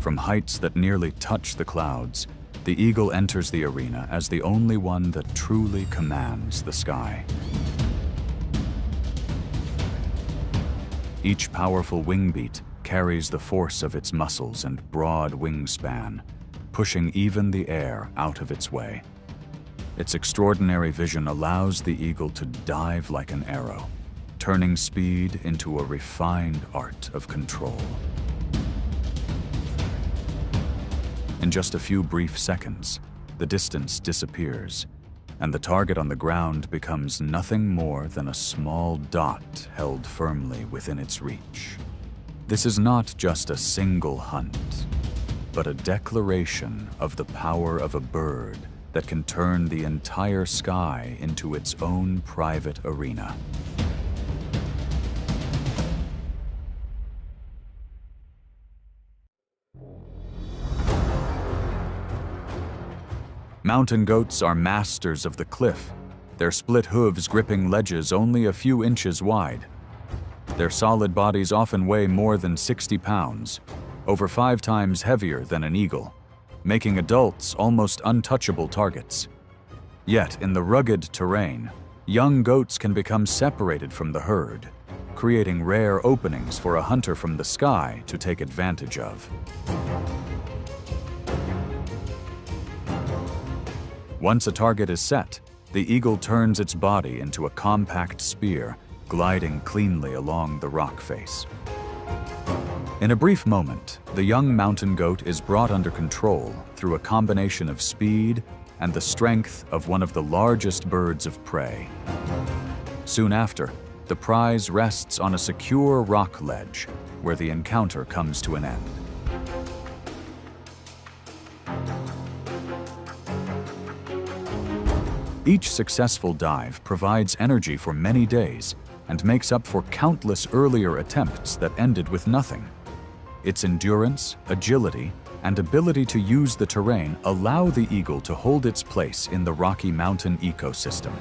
From heights that nearly touch the clouds, the eagle enters the arena as the only one that truly commands the sky. Each powerful wing beat carries the force of its muscles and broad wingspan, pushing even the air out of its way. Its extraordinary vision allows the eagle to dive like an arrow, turning speed into a refined art of control. In just a few brief seconds, the distance disappears, and the target on the ground becomes nothing more than a small dot held firmly within its reach. This is not just a single hunt, but a declaration of the power of a bird that can turn the entire sky into its own private arena. Mountain goats are masters of the cliff, their split hooves gripping ledges only a few inches wide. Their solid bodies often weigh more than 60 pounds, over 5 times heavier than an eagle, making adults almost untouchable targets. Yet, in the rugged terrain, young goats can become separated from the herd, creating rare openings for a hunter from the sky to take advantage of. Once a target is set, the eagle turns its body into a compact spear, gliding cleanly along the rock face. In a brief moment, the young mountain goat is brought under control through a combination of speed and the strength of one of the largest birds of prey. Soon after, the prize rests on a secure rock ledge, where the encounter comes to an end. Each successful dive provides energy for many days and makes up for countless earlier attempts that ended with nothing. Its endurance, agility, and ability to use the terrain allow the eagle to hold its place in the Rocky Mountain ecosystem.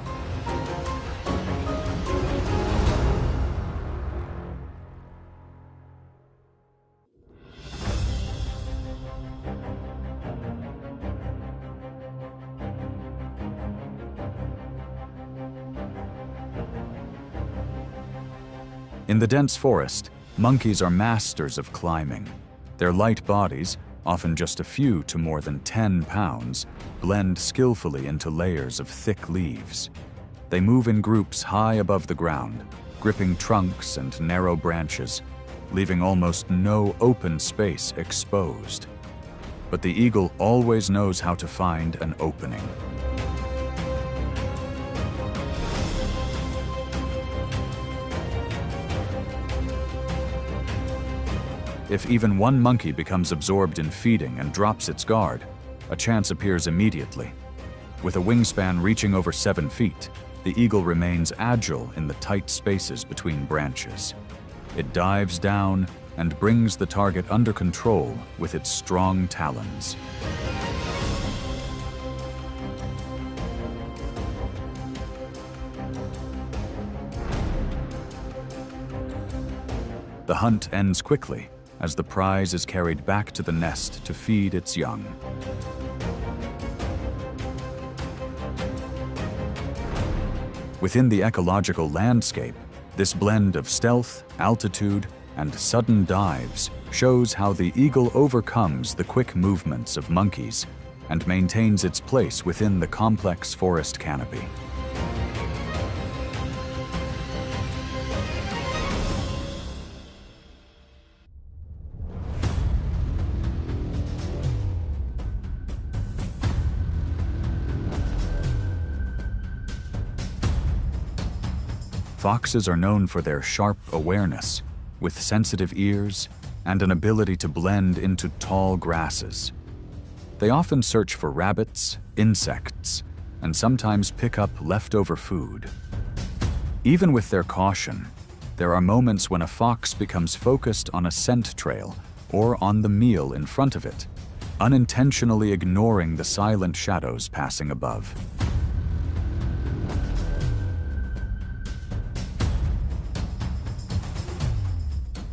In the dense forest, monkeys are masters of climbing. Their light bodies, often just a few to more than 10 pounds, blend skillfully into layers of thick leaves. They move in groups high above the ground, gripping trunks and narrow branches, leaving almost no open space exposed. But the eagle always knows how to find an opening. If even one monkey becomes absorbed in feeding and drops its guard, a chance appears immediately. With a wingspan reaching over 7 feet, the eagle remains agile in the tight spaces between branches. It dives down and brings the target under control with its strong talons. The hunt ends quickly, as the prize is carried back to the nest to feed its young. Within the ecological landscape, this blend of stealth, altitude, and sudden dives shows how the eagle overcomes the quick movements of monkeys and maintains its place within the complex forest canopy. Foxes are known for their sharp awareness, with sensitive ears and an ability to blend into tall grasses. They often search for rabbits, insects, and sometimes pick up leftover food. Even with their caution, there are moments when a fox becomes focused on a scent trail or on the meal in front of it, unintentionally ignoring the silent shadows passing above.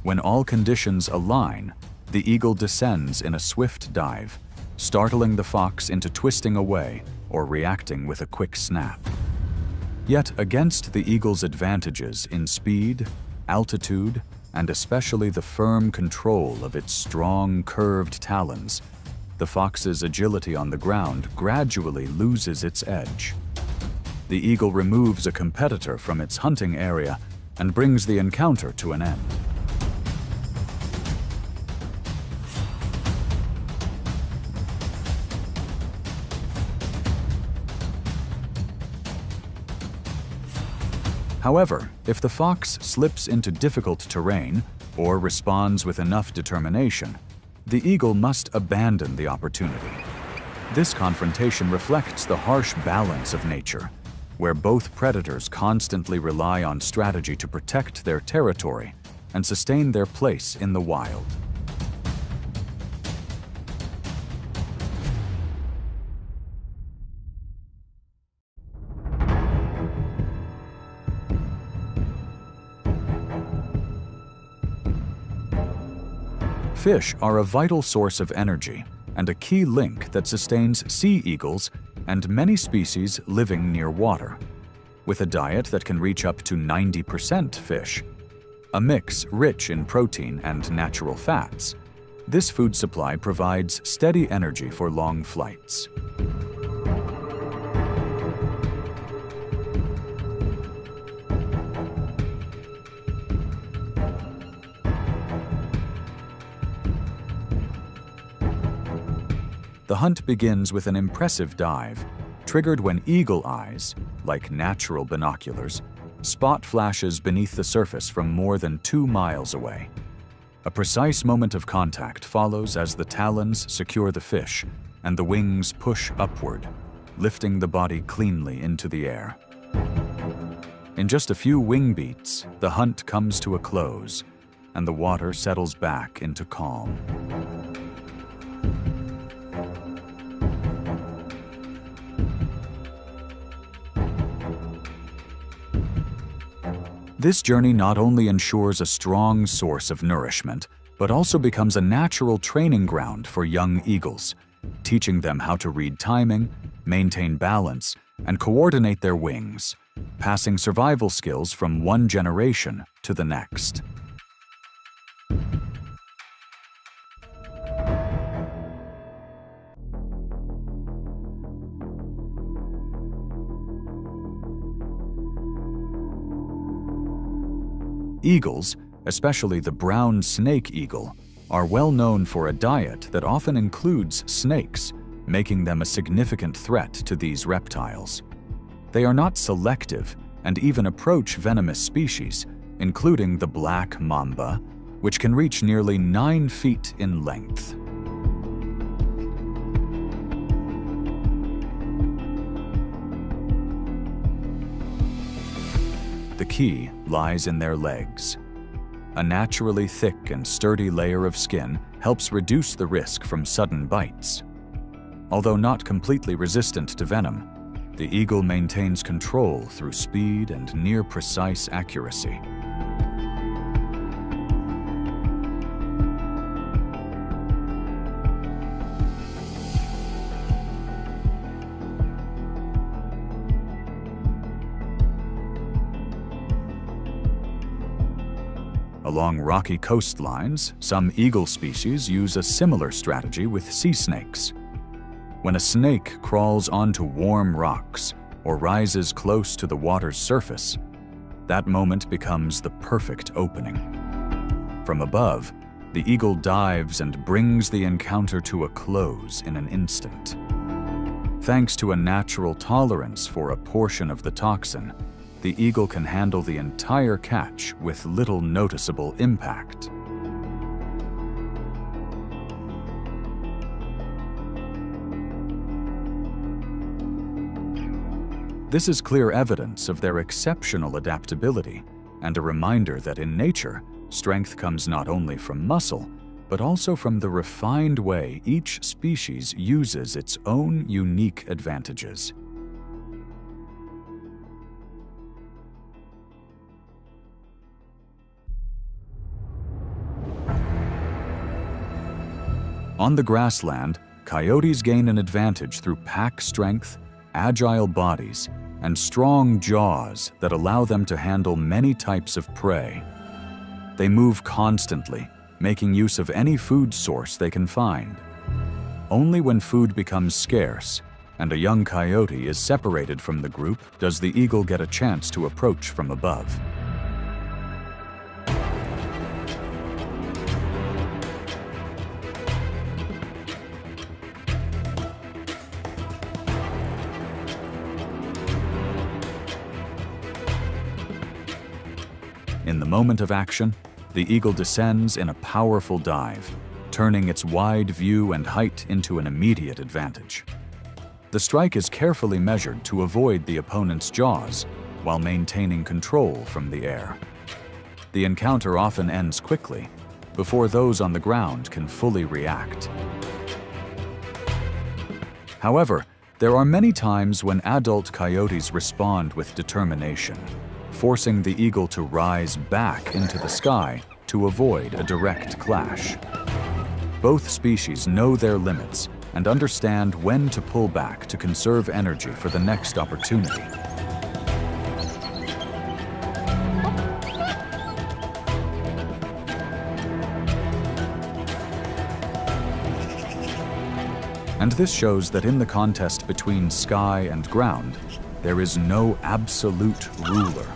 When all conditions align, The eagle descends in a swift dive, startling the fox into twisting away or reacting with a quick snap. Yet against the eagle's advantages in speed, altitude, and especially the firm control of its strong, curved talons, the fox's agility on the ground gradually loses its edge. The eagle removes a competitor from its hunting area and brings the encounter to an end. However, if the fox slips into difficult terrain or responds with enough determination, the eagle must abandon the opportunity. This confrontation reflects the harsh balance of nature, where both predators constantly rely on strategy to protect their territory and sustain their place in the wild. Fish are a vital source of energy and a key link that sustains sea eagles and many species living near water. With a diet that can reach up to 90% fish, a mix rich in protein and natural fats, this food supply provides steady energy for long flights. The hunt begins with an impressive dive, triggered when eagle eyes, like natural binoculars, spot flashes beneath the surface from more than 2 miles away. A precise moment of contact follows as the talons secure the fish and the wings push upward, lifting the body cleanly into the air. In just a few wing beats, the hunt comes to a close, and the water settles back into calm. This journey not only ensures a strong source of nourishment, but also becomes a natural training ground for young eagles, teaching them how to read timing, maintain balance, and coordinate their wings, passing survival skills from one generation to the next. Eagles, especially the brown snake eagle, are well known for a diet that often includes snakes, making them a significant threat to these reptiles. They are not selective and even approach venomous species, including the black mamba, which can reach nearly 9 feet in length. The key lies in their legs. A naturally thick and sturdy layer of skin helps reduce the risk from sudden bites. Although not completely resistant to venom, the eagle maintains control through speed and near-precise accuracy. Along rocky coastlines, some eagle species use a similar strategy with sea snakes. When a snake crawls onto warm rocks or rises close to the water's surface, that moment becomes the perfect opening. From above, the eagle dives and brings the encounter to a close in an instant. Thanks to a natural tolerance for a portion of the toxin, the eagle can handle the entire catch with little noticeable impact. This is clear evidence of their exceptional adaptability and a reminder that in nature, strength comes not only from muscle, but also from the refined way each species uses its own unique advantages. On the grassland, coyotes gain an advantage through pack strength, agile bodies, and strong jaws that allow them to handle many types of prey. They move constantly, making use of any food source they can find. Only when food becomes scarce and a young coyote is separated from the group does the eagle get a chance to approach from above. In the moment of action, the eagle descends in a powerful dive, turning its wide view and height into an immediate advantage. The strike is carefully measured to avoid the opponent's jaws while maintaining control from the air. The encounter often ends quickly, before those on the ground can fully react. However, there are many times when adult coyotes respond with determination, forcing the eagle to rise back into the sky to avoid a direct clash. Both species know their limits and understand when to pull back to conserve energy for the next opportunity. And this shows that in the contest between sky and ground, there is no absolute ruler.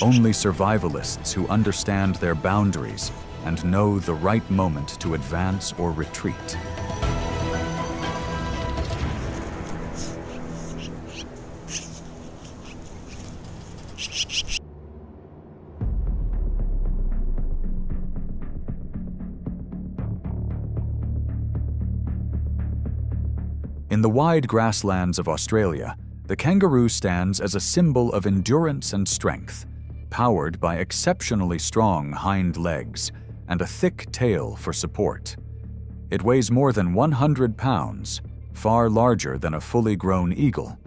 Only survivalists who understand their boundaries and know the right moment to advance or retreat. In the wide grasslands of Australia, the kangaroo stands as a symbol of endurance and strength, powered by exceptionally strong hind legs and a thick tail for support. It weighs more than 100 pounds, far larger than a fully grown eagle.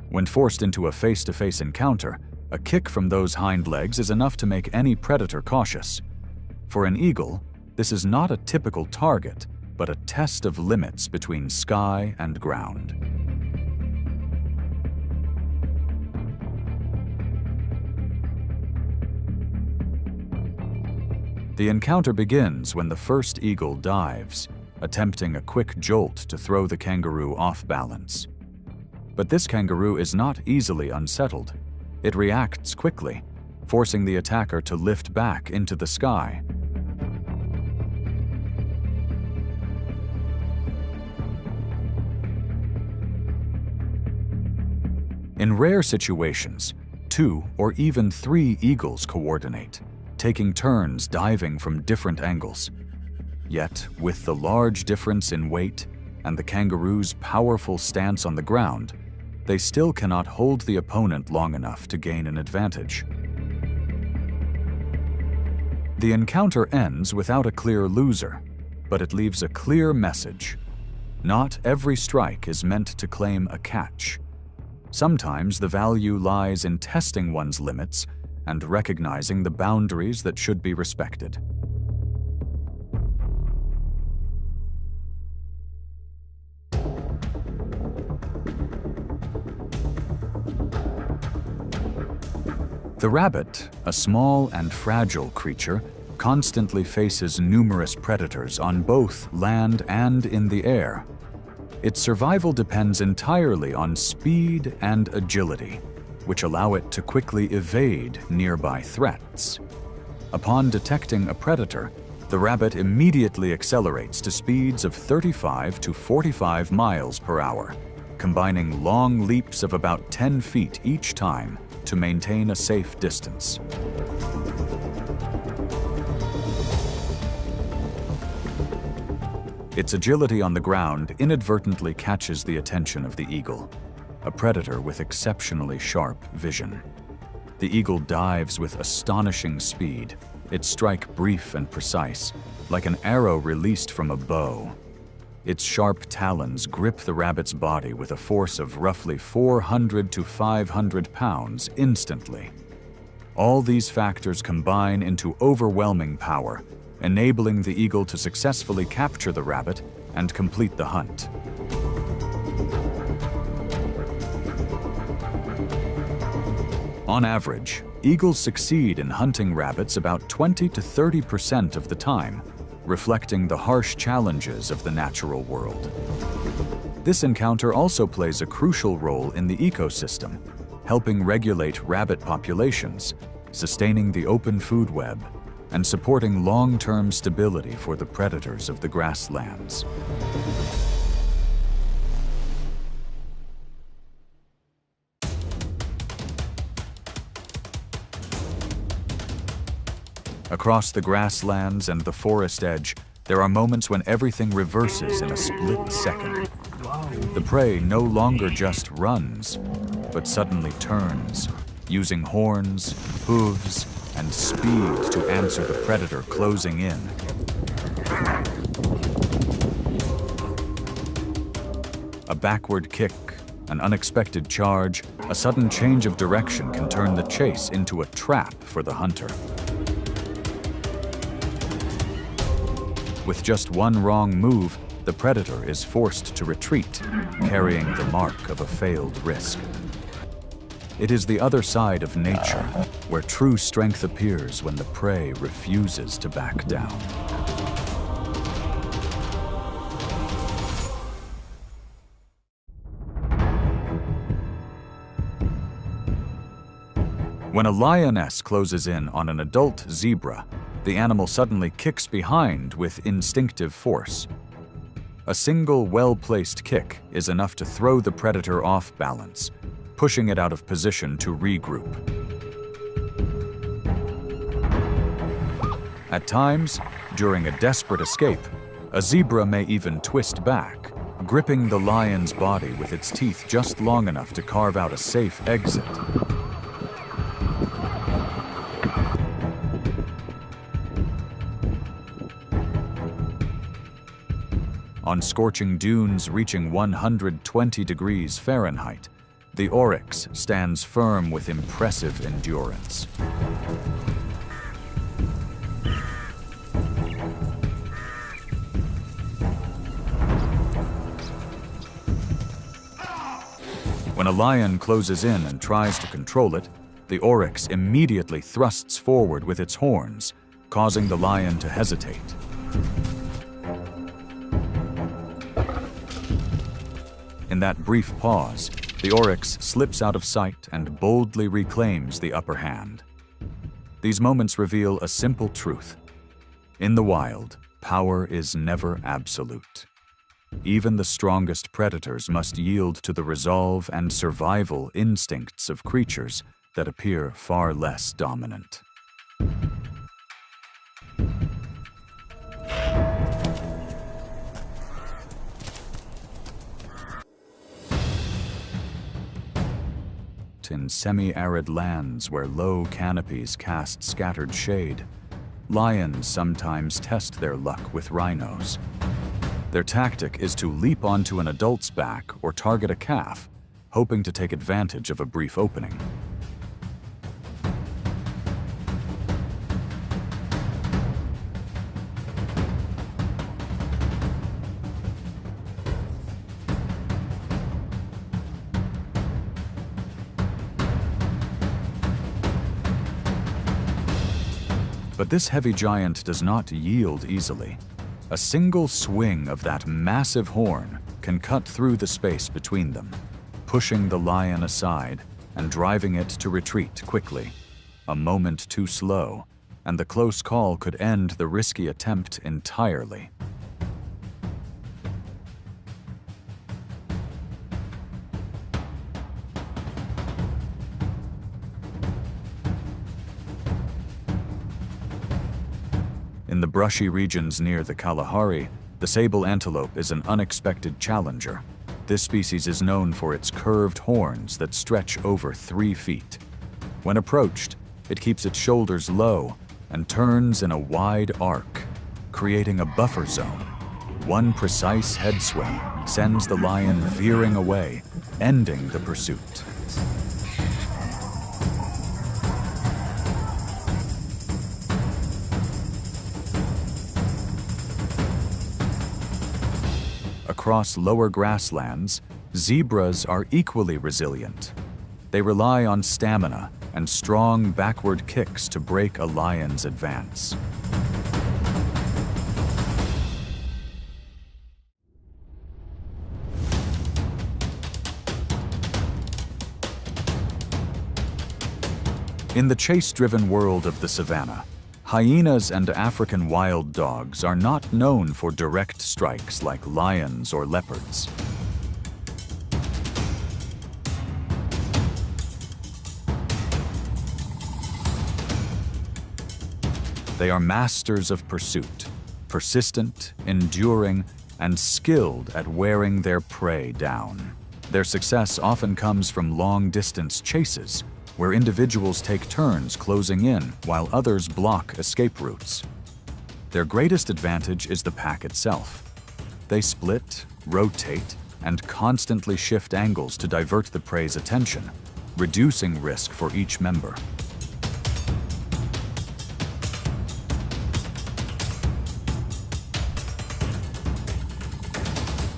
When forced into a face-to-face encounter, a kick from those hind legs is enough to make any predator cautious. For an eagle, this is not a typical target, but a test of limits between sky and ground. The encounter begins when the first eagle dives, attempting a quick jolt to throw the kangaroo off balance. But this kangaroo is not easily unsettled. It reacts quickly, forcing the attacker to lift back into the sky. In rare situations, 2 or even 3 eagles coordinate, taking turns diving from different angles. Yet, with the large difference in weight and the kangaroo's powerful stance on the ground, they still cannot hold the opponent long enough to gain an advantage. The encounter ends without a clear loser, but it leaves a clear message. Not every strike is meant to claim a catch. Sometimes the value lies in testing one's limits and recognizing the boundaries that should be respected. The rabbit, a small and fragile creature, constantly faces numerous predators on both land and in the air. Its survival depends entirely on speed and agility, which allow it to quickly evade nearby threats. Upon detecting a predator, the rabbit immediately accelerates to speeds of 35 to 45 miles per hour, combining long leaps of about 10 feet each time to maintain a safe distance. Its agility on the ground inadvertently catches the attention of the eagle, a predator with exceptionally sharp vision. The eagle dives with astonishing speed, its strike brief and precise, like an arrow released from a bow. Its sharp talons grip the rabbit's body with a force of roughly 400 to 500 pounds instantly. All these factors combine into overwhelming power, enabling the eagle to successfully capture the rabbit and complete the hunt. On average, eagles succeed in hunting rabbits about 20 to 30% of the time, reflecting the harsh challenges of the natural world. This encounter also plays a crucial role in the ecosystem, helping regulate rabbit populations, sustaining the open food web, and supporting long-term stability for the predators of the grasslands. Across the grasslands and the forest edge, there are moments when everything reverses in a split second. The prey no longer just runs, but suddenly turns, using horns, hooves, and speed to answer the predator closing in. A backward kick, an unexpected charge, a sudden change of direction can turn the chase into a trap for the hunter. With just one wrong move, the predator is forced to retreat, carrying the mark of a failed risk. It is the other side of nature, where true strength appears when the prey refuses to back down. When a lioness closes in on an adult zebra, the animal suddenly kicks behind with instinctive force. A single well-placed kick is enough to throw the predator off balance, pushing it out of position to regroup. At times, during a desperate escape, a zebra may even twist back, gripping the lion's body with its teeth just long enough to carve out a safe exit. On scorching dunes reaching 120 degrees Fahrenheit, the oryx stands firm with impressive endurance. When a lion closes in and tries to control it, the oryx immediately thrusts forward with its horns, causing the lion to hesitate. In that brief pause, the oryx slips out of sight and boldly reclaims the upper hand. These moments reveal a simple truth. In the wild, power is never absolute. Even the strongest predators must yield to the resolve and survival instincts of creatures that appear far less dominant. In semi-arid lands where low canopies cast scattered shade, lions sometimes test their luck with rhinos. Their tactic is to leap onto an adult's back or target a calf, hoping to take advantage of a brief opening. But this heavy giant does not yield easily. A single swing of that massive horn can cut through the space between them, pushing the lion aside and driving it to retreat quickly. A moment too slow, and the close call could end the risky attempt entirely. In the brushy regions near the Kalahari, the sable antelope is an unexpected challenger. This species is known for its curved horns that stretch over 3 feet. When approached, it keeps its shoulders low and turns in a wide arc, creating a buffer zone. One precise head swing sends the lion veering away, ending the pursuit. across lower grasslands, zebras are equally resilient. They rely on stamina and strong backward kicks to break a lion's advance. In the chase-driven world of the savanna, hyenas and African wild dogs are not known for direct strikes like lions or leopards. They are masters of pursuit, persistent, enduring, and skilled at wearing their prey down. Their success often comes from long-distance chases, where individuals take turns closing in while others block escape routes. Their greatest advantage is the pack itself. They split, rotate, and constantly shift angles to divert the prey's attention, reducing risk for each member.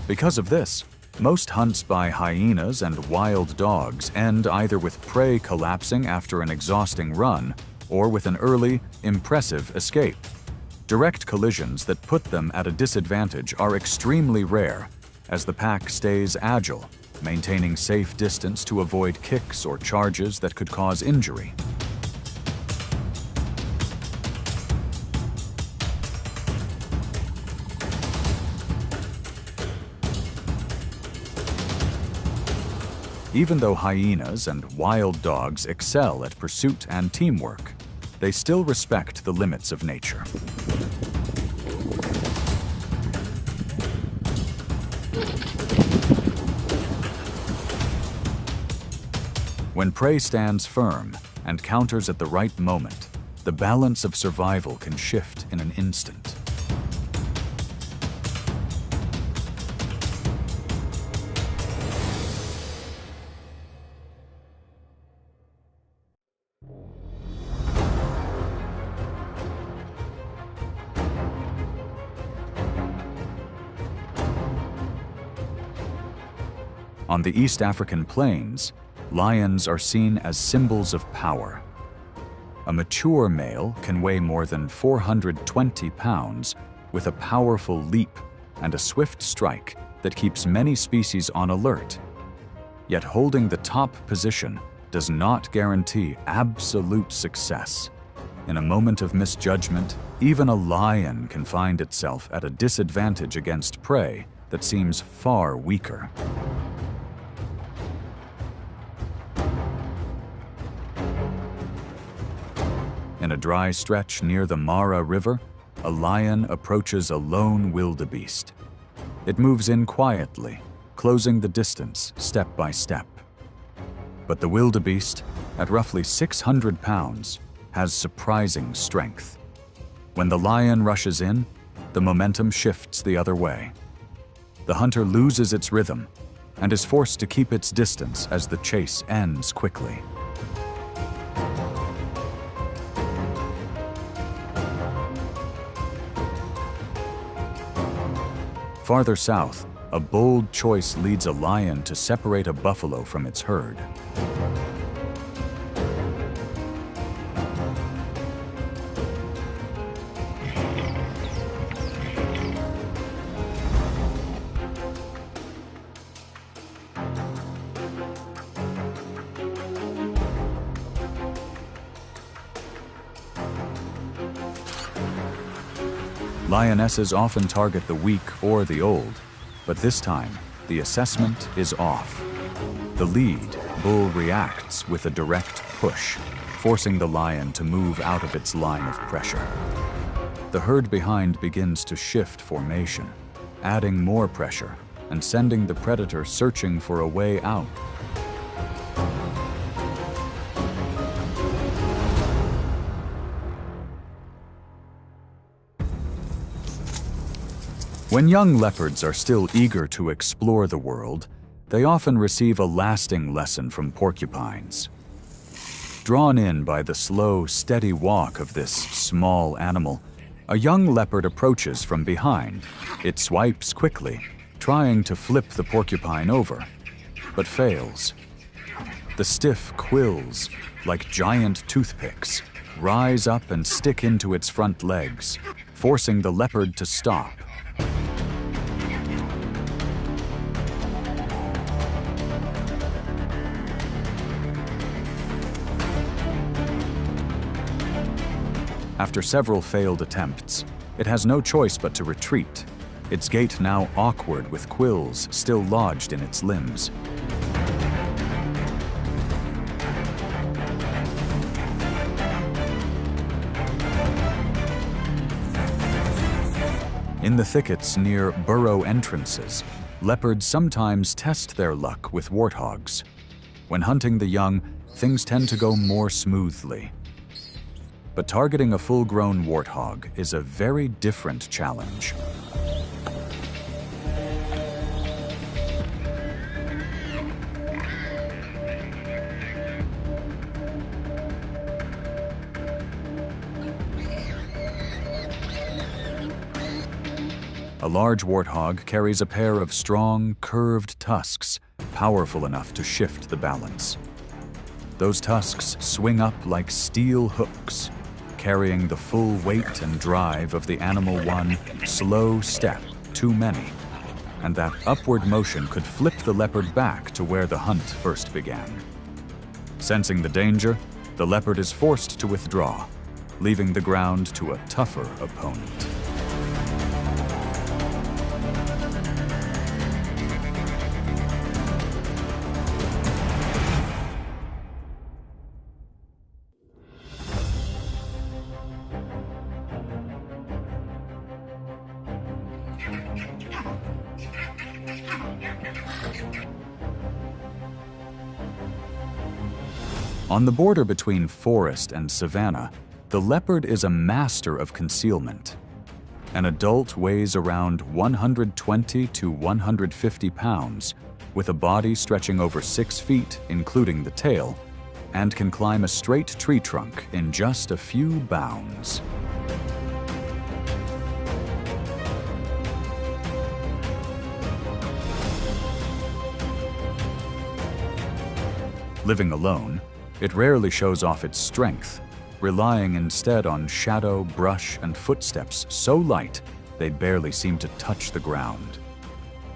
Because of this, most hunts by hyenas and wild dogs end either with prey collapsing after an exhausting run or with an early, impressive escape. Direct collisions that put them at a disadvantage are extremely rare, as the pack stays agile, maintaining safe distance to avoid kicks or charges that could cause injury. Even though hyenas and wild dogs excel at pursuit and teamwork, they still respect the limits of nature. When prey stands firm and counters at the right moment, the balance of survival can shift in an instant. On the East African plains, lions are seen as symbols of power. A mature male can weigh more than 420 pounds with a powerful leap and a swift strike that keeps many species on alert. Yet holding the top position does not guarantee absolute success. In a moment of misjudgment, even a lion can find itself at a disadvantage against prey that seems far weaker. In a dry stretch near the Mara River, a lion approaches a lone wildebeest. It moves in quietly, closing the distance step by step. But the wildebeest, at roughly 600 pounds, has surprising strength. When the lion rushes in, the momentum shifts the other way. The hunter loses its rhythm and is forced to keep its distance as the chase ends quickly. Farther south, a bold choice leads a lion to separate a buffalo from its herd. Lionesses often target the weak or the old, but this time, the assessment is off. The lead bull reacts with a direct push, forcing the lion to move out of its line of pressure. The herd behind begins to shift formation, adding more pressure and sending the predator searching for a way out. When young leopards are still eager to explore the world, they often receive a lasting lesson from porcupines. Drawn in by the slow, steady walk of this small animal, a young leopard approaches from behind. It swipes quickly, trying to flip the porcupine over, but fails. The stiff quills, like giant toothpicks, rise up and stick into its front legs, forcing the leopard to stop. After several failed attempts, it has no choice but to retreat, its gait now awkward with quills still lodged in its limbs. In the thickets near burrow entrances, leopards sometimes test their luck with warthogs. When hunting the young, things tend to go more smoothly. But targeting a full-grown warthog is a very different challenge. A large warthog carries a pair of strong, curved tusks, powerful enough to shift the balance. Those tusks swing up like steel hooks, carrying the full weight and drive of the animal one slow step too many, and that upward motion could flip the leopard back to where the hunt first began. Sensing the danger, the leopard is forced to withdraw, leaving the ground to a tougher opponent. On the border between forest and savanna, the leopard is a master of concealment. An adult weighs around 120 to 150 pounds, with a body stretching over 6 feet, including the tail, and can climb a straight tree trunk in just a few bounds. Living alone, it rarely shows off its strength, relying instead on shadow, brush, and footsteps so light they barely seem to touch the ground.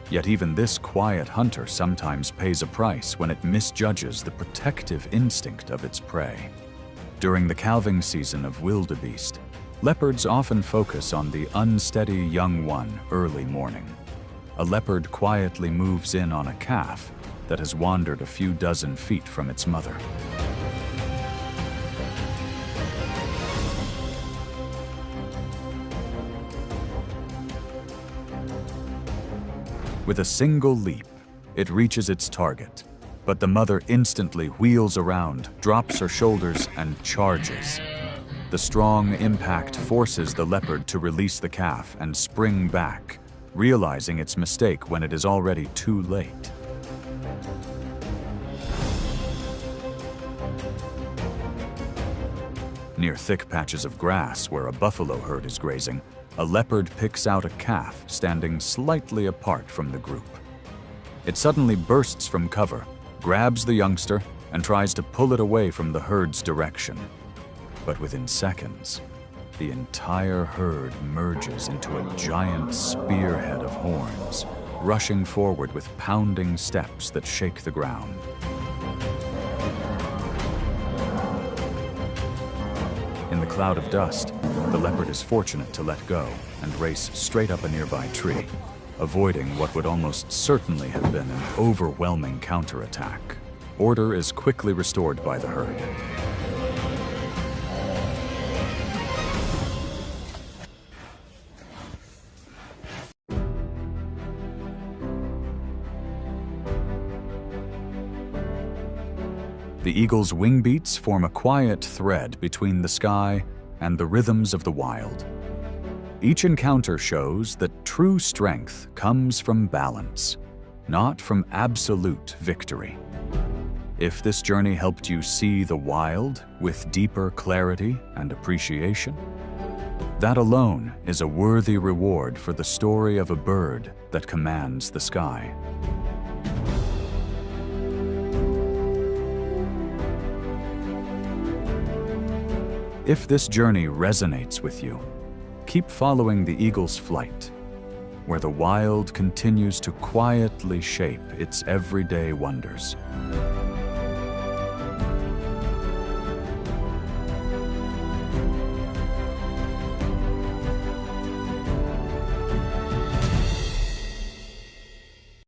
Yet even this quiet hunter sometimes pays a price when it misjudges the protective instinct of its prey. During the calving season of wildebeest, leopards often focus on the unsteady young one early morning. A leopard quietly moves in on a calf that has wandered a few dozen feet from its mother. With a single leap, it reaches its target, but the mother instantly wheels around, drops her shoulders, and charges. The strong impact forces the leopard to release the calf and spring back, realizing its mistake when it is already too late. Near thick patches of grass where a buffalo herd is grazing, a leopard picks out a calf standing slightly apart from the group. It suddenly bursts from cover, grabs the youngster, and tries to pull it away from the herd's direction. But within seconds, the entire herd merges into a giant spearhead of horns, rushing forward with pounding steps that shake the ground. In the cloud of dust, the leopard is fortunate to let go and race straight up a nearby tree, avoiding what would almost certainly have been an overwhelming counterattack. Order is quickly restored by the herd. The eagle's wing beats form a quiet thread between the sky and the rhythms of the wild. Each encounter shows that true strength comes from balance, not from absolute victory. If this journey helped you see the wild with deeper clarity and appreciation, That alone is a worthy reward for the story of a bird that commands the sky. If this journey resonates with you, keep following the eagle's flight, where the wild continues to quietly shape its everyday wonders.